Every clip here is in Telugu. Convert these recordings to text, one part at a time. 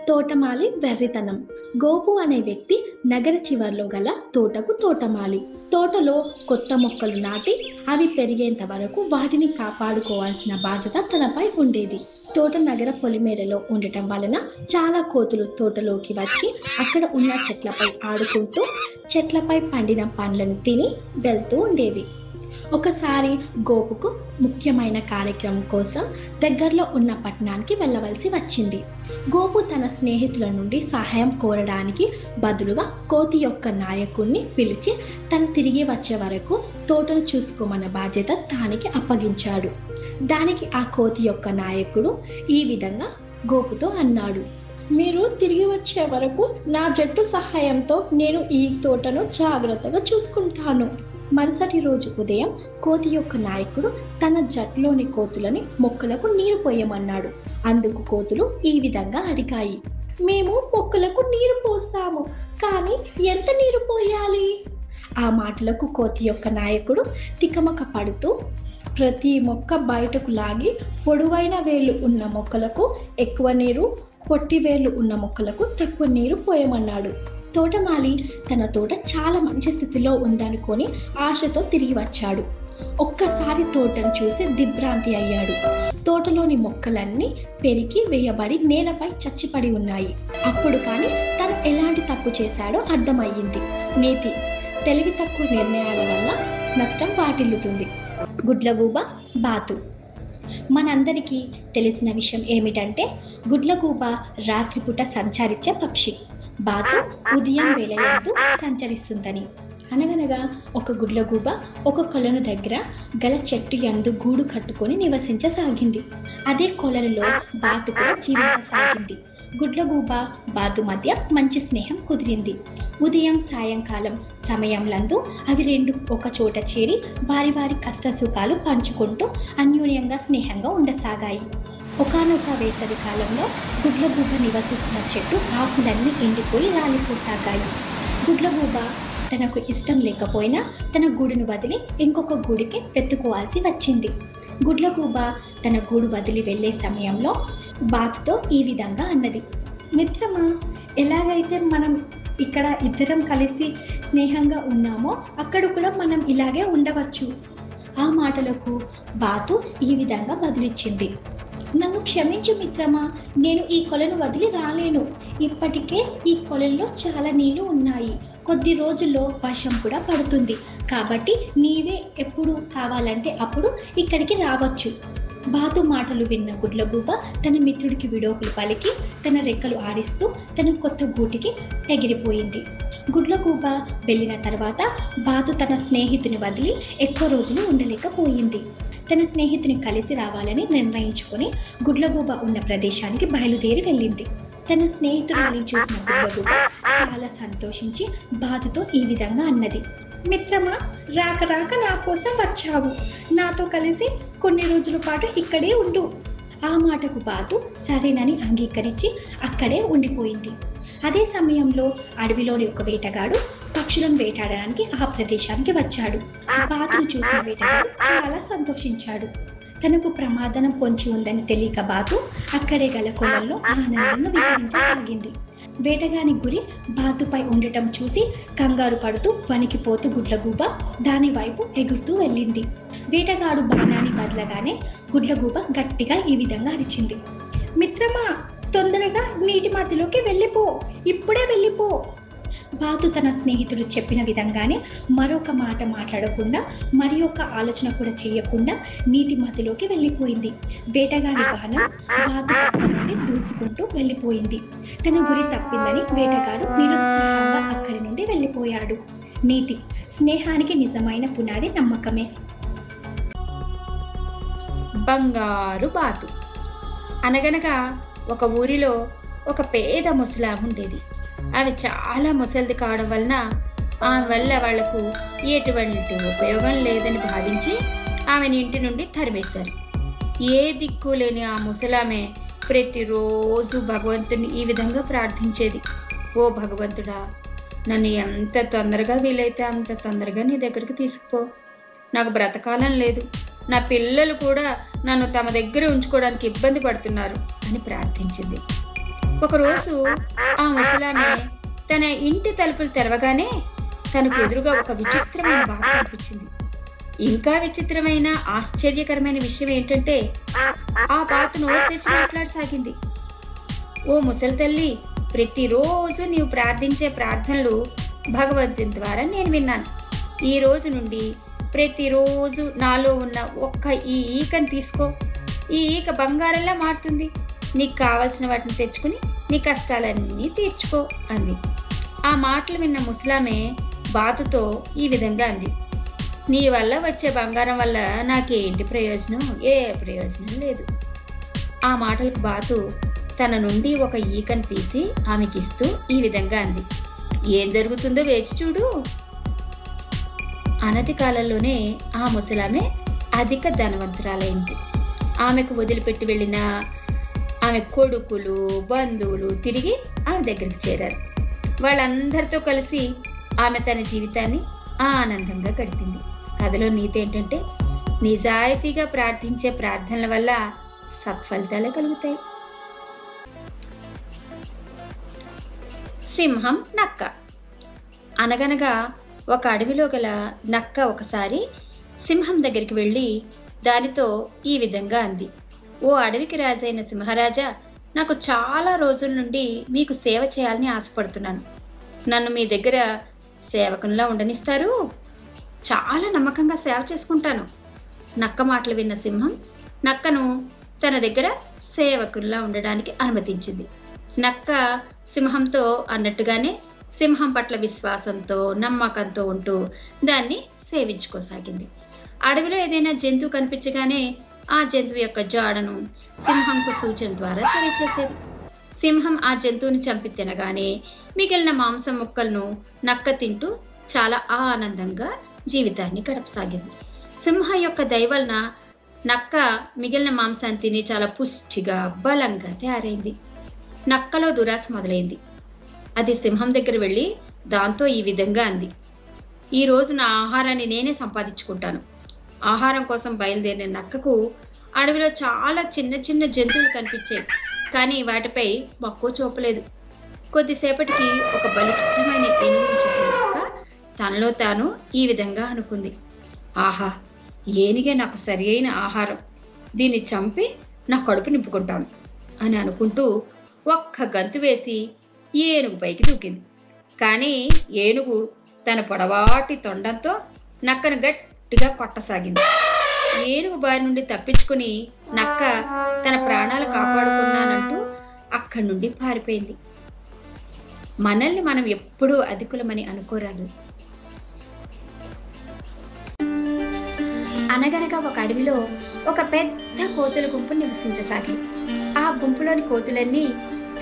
తోటమాలి వెర్రితనం. గోపు అనే వ్యక్తి నగర చివర్లో గల తోటకు తోటమాలి. తోటలో కొత్త మొక్కలు నాటి అవి పెరిగేంత వరకు వాటిని కాపాడుకోవాల్సిన బాధ్యత తనపై ఉండేది. తోట నగర పొలిమేరలో ఉండటం వలన చాలా కోతులు తోటలోకి వచ్చి అక్కడ ఉన్న చెట్లపై ఆడుకుంటూ చెట్లపై పండిన పండ్లను తిని వెళ్తూ ఉండేవి. ఒకసారి గోపుకు ముఖ్యమైన కార్యక్రమం కోసం దగ్గరలో ఉన్న పట్టణానికి వెళ్ళవలసి వచ్చింది. గోపు తన స్నేహితుల నుండి సహాయం కోరడానికి బదులుగా కోతి యొక్క నాయకుడిని పిలిచి తను తిరిగి వచ్చే వరకు తోటను చూసుకోమన్న బాధ్యత దానికి అప్పగించాడు. దానికి ఆ కోతి యొక్క నాయకుడు ఈ విధంగా గోపుతో అన్నాడు: మీరు తిరిగి వచ్చే వరకు నా జట్టు సహాయంతో నేను ఈ తోటను జాగ్రత్తగా చూసుకుంటాను. మరుసటి రోజు ఉదయం కోతి యొక్క నాయకుడు తన జట్టులోని కోతులని మొక్కలకు నీరు పోయమన్నాడు. అందుకు కోతులు ఈ విధంగా అడిగాయి: మేము మొక్కలకు నీరు పోస్తాము, కానీ ఎంత నీరు పోయాలి? ఆ మాటలకు కోతి యొక్క నాయకుడు తికమక పడుతూ ప్రతి మొక్క బయటకు లాగి పొడవైన వేళ్ళు ఉన్న మొక్కలకు ఎక్కువ నీరు, పొట్టి వేళ్ళు ఉన్న మొక్కలకు తక్కువ నీరు పోయమన్నాడు. తోటమాలి తన తోట చాలా మంచి స్థితిలో ఉందనుకొని ఆశతో తిరిగి వచ్చాడు. ఒక్కసారి తోటను చూసి దిగ్భ్రాంతి అయ్యాడు. తోటలోని మొక్కలన్నీ పెరిగి వేయబడి నేలపై చచ్చిపడి ఉన్నాయి. అప్పుడు కానీ తను ఎలాంటి తప్పు చేశాడో అర్థమయ్యింది. నీతి: తెలివి తక్కువ నిర్ణయాల వల్ల నష్టం వాటిల్లుతుంది. గుడ్లగూబ, బాతు. మనందరికీ తెలిసిన విషయం ఏమిటంటే గుడ్లగూబ రాత్రిపూట సంచరించే పక్షి, బాతు ఉదయం వేళయందు సంచరిస్తుందని. అనగనగా ఒక గుడ్లగూబ ఒక కొలను దగ్గర గల చెట్టు యందు గూడు కట్టుకొని నివసించసాగింది. అదే కొలనులో బాతు కూడా జీవించసాగింది. గుడ్లగూబ, బాతు మధ్య మంచి స్నేహం కుదిరింది. ఉదయం సాయంకాలం సమయంలందు అవి రెండు ఒక చోట చేరి వారి వారి కష్ట సుఖాలు పంచుకుంటూ అన్యోన్యంగా స్నేహంగా ఉండసాగాయి. ఒకానొక వేసవి కాలంలో గుడ్లగూబ నివసిస్తున్న చెట్టు ఆకులన్నీ ఎండిపోయి రాలిపోసాగాయి. గుడ్లగూబ తనకు ఇష్టం లేకపోయినా తన గూడును వదిలి ఇంకొక గూడికి వెతుకోవాల్సి వచ్చింది. గుడ్లగూబ తన గూడు వదిలి వెళ్ళే సమయంలో బాతుతో ఈ విధంగా అన్నది: మిత్రమా, ఎలాగైతే మనం ఇక్కడ ఇద్దరం కలిసి స్నేహంగా ఉన్నామో అక్కడ కూడా మనం ఇలాగే ఉండవచ్చు. ఆ మాటలకు బాతు ఈ విధంగా బదులిచ్చింది: నన్ను క్షమించు మిత్రమా, నేను ఈ కొలను వదిలి రాలేను. ఇప్పటికే ఈ కొలంలో చాలా నీళ్లు ఉన్నాయి. కొద్ది రోజుల్లో వర్షం కూడా పడుతుంది. కాబట్టి నీవే ఎప్పుడు కావాలంటే అప్పుడు ఇక్కడికి రావచ్చు. బాతు మాటలు విన్న గుడ్లగూబ తన మిత్రుడికి విడోకులు పలికి తన రెక్కలు ఆడిస్తూ తన కొత్త గూటికి ఎగిరిపోయింది. గుడ్లగూబ వెళ్ళిన తర్వాత బాతు తన స్నేహితుని వదిలి ఎక్కువ రోజులు ఉండలేకపోయింది. తన స్నేహితుని కలిసి రావాలని నిర్ణయించుకొని గుడ్లగూబ ఉన్న ప్రదేశానికి బయలుదేరి వెళ్ళింది. తన స్నేహితుడిని చూసిన గుడ్లగూబ చాలా సంతోషించి బాతుతో ఈ విధంగా అన్నది: మిత్రమా, రాక రాక నా కోసం వచ్చావు. నాతో కలిసి కొన్ని రోజుల పాటు ఇక్కడే ఉండు. ఆ మాటకు బాతు సరేనని అంగీకరించి అక్కడే ఉండిపోయింది. అదే సమయంలో అడవిలోని ఒక వేటగాడు పక్షులను వేటాడడానికి ఆ ప్రదేశానికి వచ్చాడు. బాతును చూసిన వేటగాడు చాలా సంతోషించాడు. తనకు ప్రమాదం పొంచి ఉందని తెలియక బాతు అక్కడే గల కొలంలో ఆనందంగా విహరించసాగింది. వేటగాని గురి బాతుపై ఉండటం చూసి కంగారు పడుతూ వణికిపోతూ గుడ్లగూబ దాని వైపు ఎగురుతూ వెళ్ళింది. వేటగాడు బాణాన్ని వదలగానే గుడ్లగూబ గట్టిగా ఈ విధంగా అరిచింది: మిత్రమా, తొందరగా నీటి మధ్యలోకి వెళ్ళిపో, ఇప్పుడే వెళ్ళిపో. బాతు తన స్నేహితుడు చెప్పిన విధంగానే మరొక మాట మాట్లాడకుండా మరి ఒక ఆలోచన కూడా చేయకుండా నీటి మధ్యలోకి వెళ్ళిపోయింది. వేటగాని బాణం బాతు పక్క నుండి దూసుకుంటూ వెళ్ళిపోయింది. తన గురి తప్పిందని వేటగాడు నిరుత్సాహంగా అక్కడి నుండి వెళ్ళిపోయాడు. నీతి: స్నేహానికి నిజమైన పునాది నమ్మకమే. బంగారు బాతు. అనగనగా ఒక ఊరిలో ఒక పేద ముసలాం ఉండేది. ఆమె చాలా ముసలిది కావడం వలన ఆమె వల్ల వాళ్లకు ఎటువంటి ఉపయోగం లేదని భావించి ఆమెను ఇంటి నుండి తరిమేశారు. ఏ దిక్కు లేని ఆ ముసలామె ప్రతిరోజు భగవంతుని ఈ విధంగా ప్రార్థించేది: ఓ భగవంతుడా, నన్ను ఎంత తొందరగా వీలైతే అంత తొందరగా నీ దగ్గరికి తీసుకుపో. నాకు బ్రతకాలం లేదు. నా పిల్లలు కూడా నన్ను తమ దగ్గర ఉంచుకోవడానికి ఇబ్బంది పడుతున్నారు అని ప్రార్థించింది. ఒకరోజు ఆ ముసలామె తన ఇంటి తలుపులు తెరవగానే తనకు ఎదురుగా ఒక విచిత్రమైన బాధ కనిపించింది. ఇంకా విచిత్రమైన ఆశ్చర్యకరమైన విషయం ఏంటంటే ఆ బాధ నోరు తెరిచి మాట్లాడసాగింది. ఓ ముసలి తల్లి, ప్రతిరోజు నీవు ప్రార్థించే ప్రార్థనలు భగవంతుని ద్వారా నేను విన్నాను. ఈ రోజు నుండి ప్రతిరోజు నాలో ఉన్న ఒక్క ఈ ఈకను తీసుకో. ఈ ఈక బంగారంలా మారుతుంది. నీకు కావలసిన వాటిని తెచ్చుకుని నీ కష్టాలన్నీ తీర్చుకో అంది. ఆ మాటలు విన్న ముసలామె బాతుతో ఈ విధంగా అంది. నీ వల్ల వచ్చే బంగారం వల్ల నాకేంటి ప్రయోజనం? ఏ ప్రయోజనం లేదు. ఆ మాటలకు బాతు తన నుండి ఒక ఈకను తీసి ఆమెకిస్తూ ఈ విధంగా అంది. ఏం జరుగుతుందో వేచి చూడు. అనతి కాలంలోనే ఆ ముసలామె అధిక ధనవంతురాలైంది. ఆమెకు వదిలిపెట్టి వెళ్ళిన ఆమె కొడుకులు, బంధువులు తిరిగి ఆమె దగ్గరికి చేరారు. వాళ్ళందరితో కలిసి ఆమె తన జీవితాన్ని ఆనందంగా గడిపింది. కథలో నీతి ఏంటంటే నిజాయితీగా ప్రార్థించే ప్రార్థనల వల్ల సత్ఫలితాలే కలుగుతాయి. సింహం, నక్క. అనగనగా ఒక అడవిలో గల నక్క ఒకసారి సింహం దగ్గరికి వెళ్ళి దానితో ఈ విధంగా అంది. ఓ అడవికి రాజైన సింహరాజా, నాకు చాలా రోజుల నుండి మీకు సేవ చేయాలని ఆశపడుతున్నాను. నన్ను మీ దగ్గర సేవకునిలా ఉండనిస్తారు? చాలా నమ్మకంగా సేవ చేసుకుంటాను. నక్క మాటలు విన్న సింహం నక్కను తన దగ్గర సేవకునిలా ఉండడానికి అనుమతించింది. నక్క సింహంతో అన్నట్టుగానే సింహం పట్ల విశ్వాసంతో, నమ్మకంతో ఉంటూ దాన్ని సేవించుకోసాగింది. అడవిలో ఏదైనా జంతువు కనిపించగానే ఆ జంతువు యొక్క జాడను సింహంకు సూచన ద్వారా తెలియచేసేది. సింహం ఆ జంతువుని చంపి తినగానే మిగిలిన మాంసం ముక్కలను నక్క తింటూ చాలా ఆనందంగా జీవితాన్ని గడపసాగింది. సింహం యొక్క దయ వలన నక్క మిగిలిన మాంసాన్ని తిని చాలా పుష్టిగా, బలంగా తయారైంది. నక్కలో దురాశ మొదలైంది. అది సింహం దగ్గర వెళ్ళి దాంతో ఈ విధంగా అంది. ఈరోజు నా ఆహారాన్ని నేనే సంపాదించుకుంటాను. ఆహారం కోసం బయలుదేరిన నక్కకు అడవిలో చాలా చిన్న చిన్న జంతువులు కనిపించాయి. కానీ వాటిపై మక్కువ చూపలేదు. కొద్దిసేపటికి ఒక బలిష్టమైన ఏనుగును చూసిన నక్క తనలో తాను ఈ విధంగా అనుకుంది. ఆహా, ఏనుగే నాకు సరి అయిన ఆహారం. దీన్ని చంపి నా కడుపు నింపుకుంటాను అని అనుకుంటూ ఒక్క గంతు వేసి ఏనుగు పైకి దూకింది. కానీ ఏనుగు తన పొడవాటి తొండంతో నక్కను గట్టిగా కొట్టసాగింది. ఏనుగు బారి నుండి తప్పించుకుని నక్క తన ప్రాణాలు కాపాడుకున్నానంటూ అక్కడి నుండి పారిపోయింది. మనల్ని మనం ఎప్పుడూ అధికులమని అనుకోరాదు. అనగనగా ఒక అడవిలో ఒక పెద్ద కోతుల గుంపు నివసించసాగి. ఆ గుంపులోని కోతులన్నీ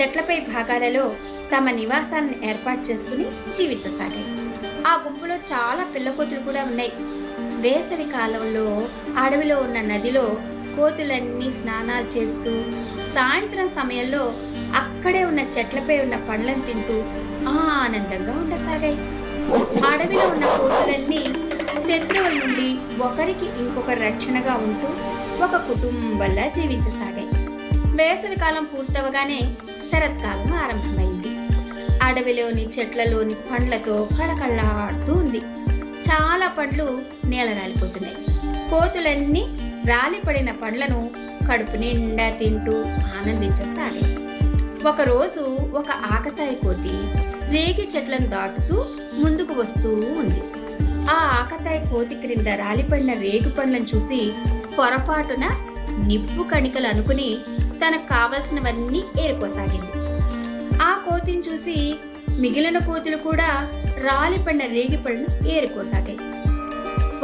చెట్లపై భాగాలలో తమ నివాసాలను ఏర్పాటు చేసుకుని జీవించసాగాయి. ఆ గుంపులో చాలా పిల్ల కోతులు కూడా ఉన్నాయి. వేసవి కాలంలో అడవిలో ఉన్న నదిలో కోతులన్నీ స్నానాలు చేస్తూ సాయంత్రం సమయంలో అక్కడే ఉన్న చెట్లపై ఉన్న పండ్లను తింటూ ఆనందంగా ఉండసాగాయి. అడవిలో ఉన్న కోతులన్నీ శత్రువుల నుండి ఒకరికి ఇంకొకరు రక్షణగా ఉంటూ ఒక కుటుంబంలా జీవించసాగాయి. వేసవి కాలం పూర్తవగానే శరత్కాలం ఆరంభమైంది. అడవిలోని చెట్లలోని పండ్లతో కళకళలాడుతూ ఉంది. చాలా పండ్లు నేల రాలిపోతున్నాయి. కోతులన్నీ రాలిపడిన పండ్లను కడుపు నిండా తింటూ ఆనందించసాగాయి. ఒకరోజు ఒక ఆకతాయి కోతి రేగి చెట్లను దాటుతూ ముందుకు వస్తూ ఉంది. ఆ ఆకతాయి కోతి క్రింద రాలిపడిన రేగు పండ్లను చూసి పొరపాటున నిప్పు కణికలు అనుకుని తనకు కావలసినవన్నీ ఏరుకోసాగింది. ఆ కోతిని చూసి మిగిలిన కోతులు కూడా రాలిపడిన రేగి పళ్ళను ఏరుకోసాగాయి.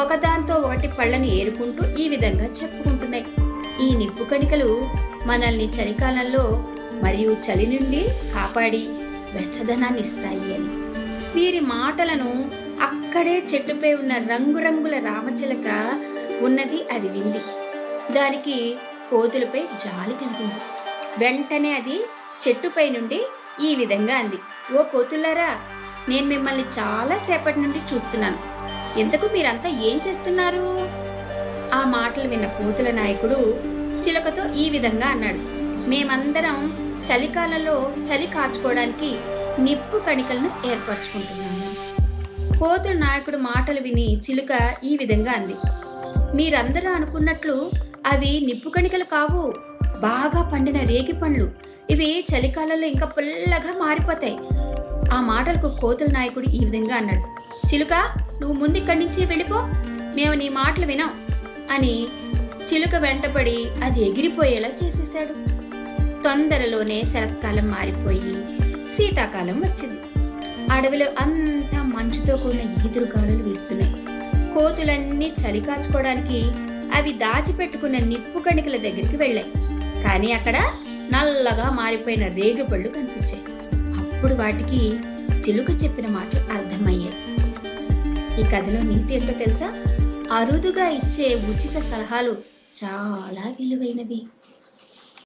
ఒకదాంతో ఒకటి పళ్ళని ఏరుకుంటూ ఈ విధంగా చెప్పుకుంటున్నాయి. ఈ నిప్పు కణికలు మనల్ని చలికాలంలో మరియు చలి నుండి కాపాడి వెచ్చదనాన్ని ఇస్తాయి అని. వీరి మాటలను అక్కడే చెట్టుపై ఉన్న రంగురంగుల రామచిలక ఉన్నది అది వింది. దానికి కోతులపై జాలి కలిగింది. వెంటనే అది చెట్టుపై నుండి ఈ విధంగా అంది. ఓ కోతులారా, నేను మిమ్మల్ని చాలా సేపటి నుండి చూస్తున్నాను. ఇంతకు మీరంతా ఏం చేస్తున్నారు? ఆ మాటలు విన్న కోతుల నాయకుడు చిలకతో ఈ విధంగా అన్నాడు. మేమందరం చలికాలంలో చలి కాచుకోవడానికి నిప్పు కణికలను ఏర్పరచుకుంటున్నాను. కోతుల నాయకుడు మాటలు విని చిలుక ఈ విధంగా అంది. మీరందరూ అనుకున్నట్లు అవి నిప్పు కణికలు కావు, బాగా పండిన రేగి పండ్లు. ఇవి చలికాలంలో ఇంకా పుల్లగా మారిపోతాయి. ఆ మాటలకు కోతుల నాయకుడు ఈ విధంగా అన్నాడు. చిలుక, నువ్వు ముందు ఇక్కడి నుంచి వెళ్ళిపో, మేము నీ మాటలు వినాం అని చిలుక వెంటపడి అది ఎగిరిపోయేలా చేసేశాడు. తొందరలోనే శరత్కాలం మారిపోయి శీతాకాలం వచ్చింది. అడవిలో అంతా మంచుతో కూడిన ఈదురుగాలులు వీస్తున్నాయి. కోతులన్నీ చలి కాచుకోవడానికి అవి దాచిపెట్టుకున్న నిప్పు కణికల దగ్గరికి వెళ్ళాయి. కానీ అక్కడ నల్లగా మారిపోయిన రేగిపళ్ళు కనిపించాయి. అప్పుడు వాటికి చిలుక చెప్పిన మాటలు అర్థమయ్యాయి. ఈ కథలో నీతి ఏంటో తెలుసా? అరుదుగా ఇచ్చే ఉచిత సలహాలు చాలా విలువైనవి.